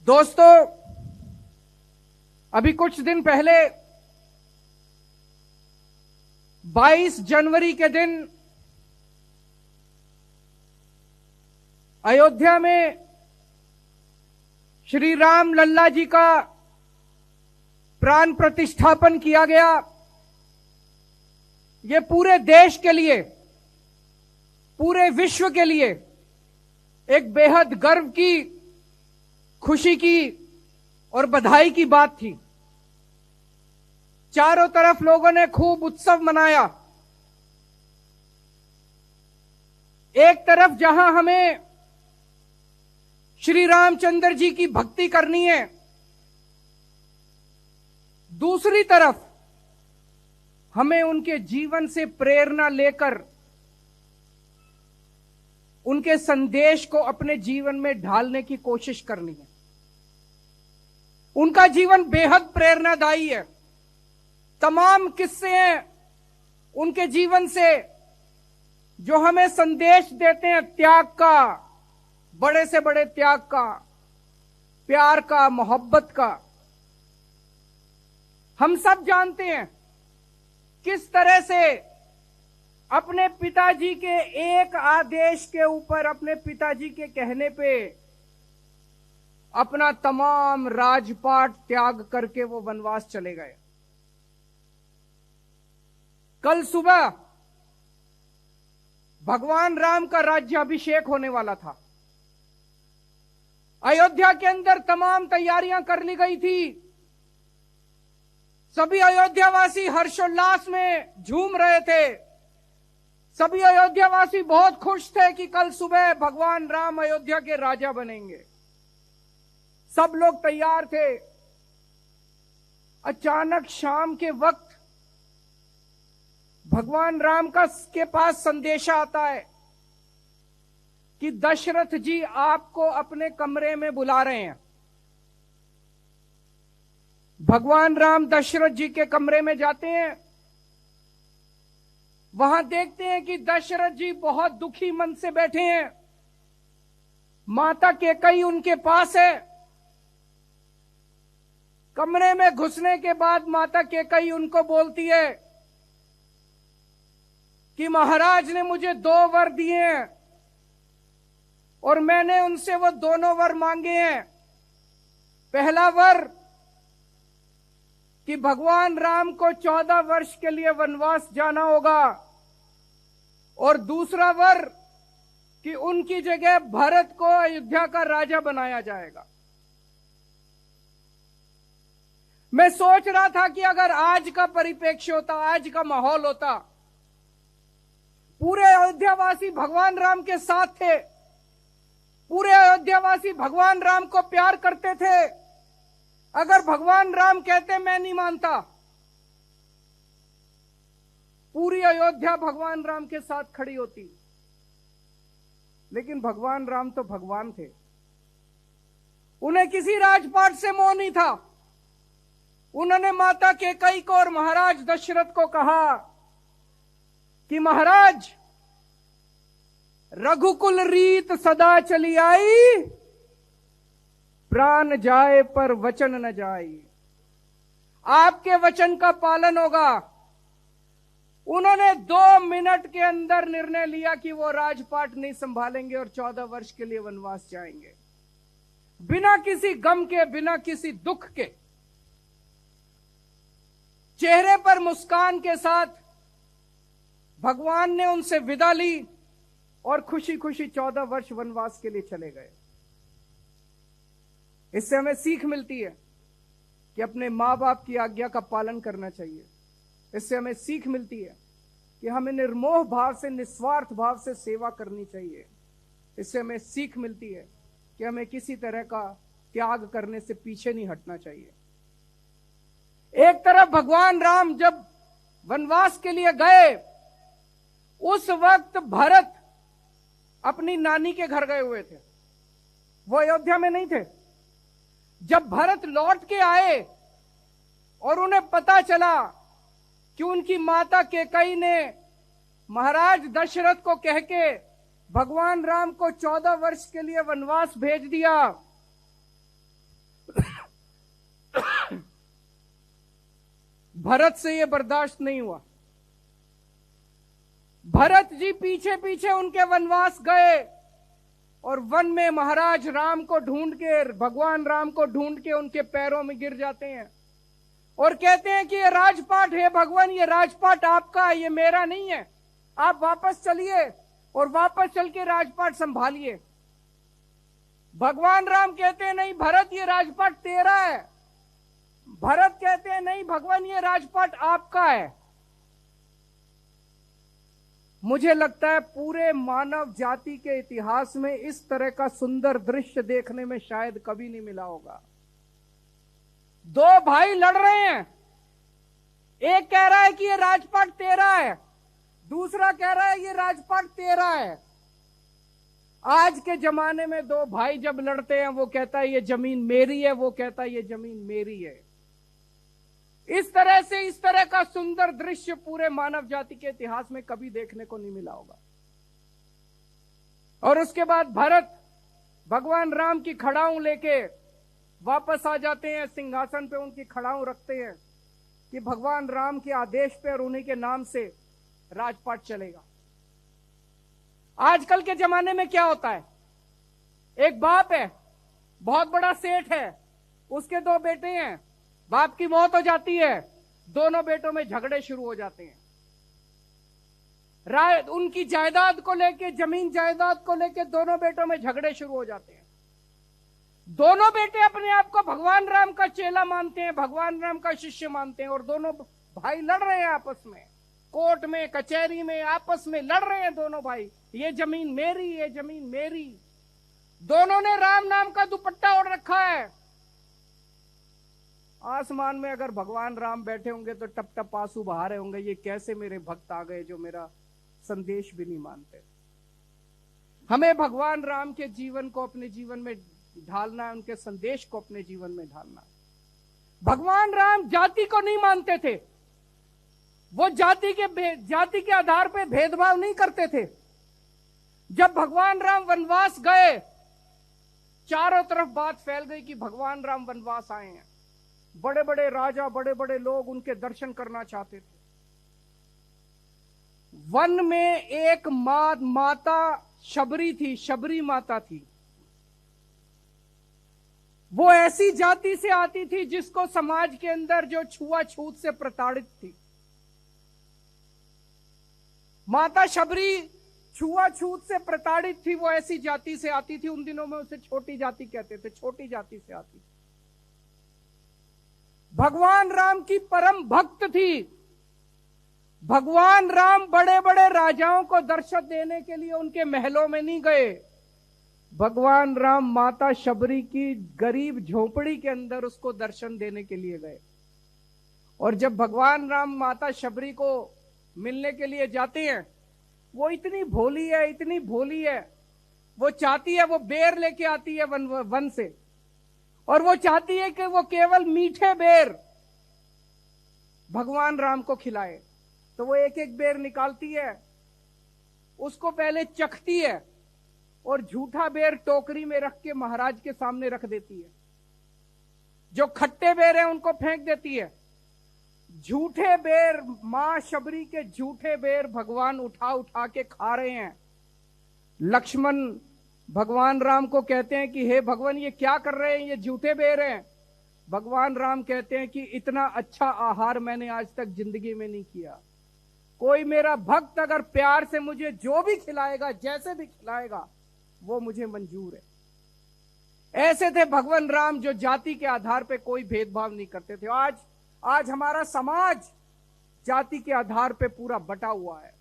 दोस्तों, अभी कुछ दिन पहले 22 जनवरी के दिन अयोध्या में श्री राम लल्ला जी का प्राण प्रतिष्ठापन किया गया। ये पूरे देश के लिए, पूरे विश्व के लिए एक बेहद गर्व की, खुशी की और बधाई की बात थी। चारों तरफ लोगों ने खूब उत्सव मनाया। एक तरफ जहां हमें श्री रामचंद्र जी की भक्ति करनी है, दूसरी तरफ हमें उनके जीवन से प्रेरणा लेकर उनके संदेश को अपने जीवन में ढालने की कोशिश करनी है। उनका जीवन बेहद प्रेरणादायी है। तमाम किस्से हैं उनके जीवन से जो हमें संदेश देते हैं त्याग का, बड़े से बड़े त्याग का, प्यार का, मोहब्बत का। हम सब जानते हैं किस तरह से अपने पिताजी के एक आदेश के ऊपर, अपने पिताजी के कहने पे अपना तमाम राजपाट त्याग करके वो वनवास चले गए। कल सुबह भगवान राम का राज्याभिषेक होने वाला था। अयोध्या के अंदर तमाम तैयारियां कर ली गई थी। सभी अयोध्यावासी हर्षोल्लास में झूम रहे थे। सभी अयोध्यावासी बहुत खुश थे कि कल सुबह भगवान राम अयोध्या के राजा बनेंगे। सब लोग तैयार थे। अचानक शाम के वक्त भगवान राम के पास संदेशा आता है कि दशरथ जी आपको अपने कमरे में बुला रहे हैं। भगवान राम दशरथ जी के कमरे में जाते हैं। वहां देखते हैं कि दशरथ जी बहुत दुखी मन से बैठे हैं। माता कैकेयी उनके पास है। कमरे में घुसने के बाद माता कैकेयी उनको बोलती है कि महाराज ने मुझे 2 वर दिए हैं और मैंने उनसे वो दोनों वर मांगे हैं। पहला वर कि भगवान राम को 14 वर्ष के लिए वनवास जाना होगा और दूसरा वर कि उनकी जगह भरत को अयोध्या का राजा बनाया जाएगा। मैं सोच रहा था कि अगर आज का परिप्रेक्ष्य होता, आज का माहौल होता, पूरे अयोध्यावासी भगवान राम के साथ थे, पूरे अयोध्यावासी भगवान राम को प्यार करते थे। अगर भगवान राम कहते मैं नहीं मानता, पूरी अयोध्या भगवान राम के साथ खड़ी होती। लेकिन भगवान राम तो भगवान थे। उन्हें किसी राजपाट से मोह नहीं था। उन्होंने माता कैकेयी को और महाराज दशरथ को कहा कि महाराज, रघुकुल रीत सदा चली आई, प्राण जाए पर वचन न जाए। आपके वचन का पालन होगा। उन्होंने 2 मिनट के अंदर निर्णय लिया कि वो राजपाट नहीं संभालेंगे और 14 वर्ष के लिए वनवास जाएंगे, बिना किसी गम के, बिना किसी दुख के। चेहरे पर मुस्कान के साथ भगवान ने उनसे विदा ली और खुशी खुशी 14 वर्ष वनवास के लिए चले गए। इससे हमें सीख मिलती है कि अपने मां बाप की आज्ञा का पालन करना चाहिए। इससे हमें सीख मिलती है कि हमें निर्मोह भाव से, निस्वार्थ भाव से सेवा करनी चाहिए। इससे हमें सीख मिलती है कि हमें किसी तरह का त्याग करने से पीछे नहीं हटना चाहिए। एक तरफ भगवान राम जब वनवास के लिए गए, उस वक्त भरत अपनी नानी के घर गए हुए थे। वो अयोध्या में नहीं थे। जब भरत लौट के आए और उन्हें पता चला कि उनकी माता कैकेयी ने महाराज दशरथ को कह के भगवान राम को 14 वर्ष के लिए वनवास भेज दिया, भरत से यह बर्दाश्त नहीं हुआ। भरत जी पीछे पीछे उनके वनवास गए और वन में महाराज राम को ढूंढ के, भगवान राम को ढूंढ के उनके पैरों में गिर जाते हैं और कहते हैं कि ये राजपाट है भगवान, ये राजपाट आपका है, ये मेरा नहीं है, आप वापस चलिए और वापस चल के राजपाट संभालिए। भगवान राम कहते हैं नहीं भरत, ये राजपाट तेरा है। भरत कहते हैं नहीं भगवान, ये राजपाट आपका है। मुझे लगता है पूरे मानव जाति के इतिहास में इस तरह का सुंदर दृश्य देखने में शायद कभी नहीं मिला होगा। दो भाई लड़ रहे हैं, एक कह रहा है कि ये राजपाट तेरा है, दूसरा कह रहा है ये राजपाट तेरा है। आज के जमाने में दो भाई जब लड़ते हैं, वो कहता है ये जमीन मेरी है, वो कहता है ये जमीन मेरी है। इस तरह का सुंदर दृश्य पूरे मानव जाति के इतिहास में कभी देखने को नहीं मिला होगा। और उसके बाद भरत भगवान राम की खड़ाऊं लेके वापस आ जाते हैं, सिंहासन पे उनकी खड़ाऊं रखते हैं कि भगवान राम के आदेश पे और उन्हीं के नाम से राजपाट चलेगा। आजकल के जमाने में क्या होता है, एक बाप है, बहुत बड़ा सेठ है, उसके दो बेटे हैं, बाप की मौत हो जाती है, दोनों बेटों में झगड़े शुरू हो जाते हैं। उनकी जायदाद को लेके, जमीन जायदाद को लेके दोनों बेटों में झगड़े शुरू हो जाते हैं। दोनों बेटे अपने आप को भगवान राम का चेला मानते हैं, भगवान राम का शिष्य मानते हैं, और दोनों भाई लड़ रहे हैं आपस में, कोर्ट में, कचहरी में, आपस में लड़ रहे हैं दोनों भाई, ये जमीन मेरी, ये जमीन मेरी। दोनों ने राम नाम का दुपट्टा ओढ़ रखा है। आसमान में अगर भगवान राम बैठे होंगे तो टप टप आंसू बहा रहे होंगे, ये कैसे मेरे भक्त आ गए जो मेरा संदेश भी नहीं मानते। हमें भगवान राम के जीवन को अपने जीवन में ढालना है, उनके संदेश को अपने जीवन में ढालना है। भगवान राम जाति को नहीं मानते थे, वो जाति के आधार पे भेदभाव नहीं करते थे। जब भगवान राम वनवास गए, चारों तरफ बात फैल गई कि भगवान राम वनवास आए हैं। बड़े बड़े राजा, बड़े बड़े लोग उनके दर्शन करना चाहते थे। वन में एक माता शबरी थी, शबरी माता थी। वो ऐसी जाति से आती थी जिसको समाज के अंदर जो छुआछूत से प्रताड़ित थी। माता शबरी छुआछूत से प्रताड़ित थी, वो ऐसी जाति से आती थी। उन दिनों में उसे छोटी जाति कहते थे, छोटी जाति से आती थी। भगवान राम की परम भक्त थी। भगवान राम बड़े बड़े राजाओं को दर्शन देने के लिए उनके महलों में नहीं गए। भगवान राम माता शबरी की गरीब झोपड़ी के अंदर उसको दर्शन देने के लिए गए। और जब भगवान राम माता शबरी को मिलने के लिए जाते हैं, वो इतनी भोली है, इतनी भोली है, वो चाहती है, वो बेर लेके आती है वन से, और वो चाहती है कि वो केवल मीठे बेर भगवान राम को खिलाए। तो वो एक एक बेर निकालती है, उसको पहले चखती है और झूठा बेर टोकरी में रख के महाराज के सामने रख देती है। जो खट्टे बेर हैं उनको फेंक देती है। झूठे बेर, मां शबरी के झूठे बेर भगवान उठा उठा के खा रहे हैं। लक्ष्मण भगवान राम को कहते हैं कि हे भगवान, ये क्या कर रहे हैं, ये झूठे बेर हैं। भगवान राम कहते हैं कि इतना अच्छा आहार मैंने आज तक जिंदगी में नहीं किया। कोई मेरा भक्त अगर प्यार से मुझे जो भी खिलाएगा, जैसे भी खिलाएगा, वो मुझे मंजूर है। ऐसे थे भगवान राम, जो जाति के आधार पे कोई भेदभाव नहीं करते थे। आज हमारा समाज जाति के आधार पे पूरा बटा हुआ है।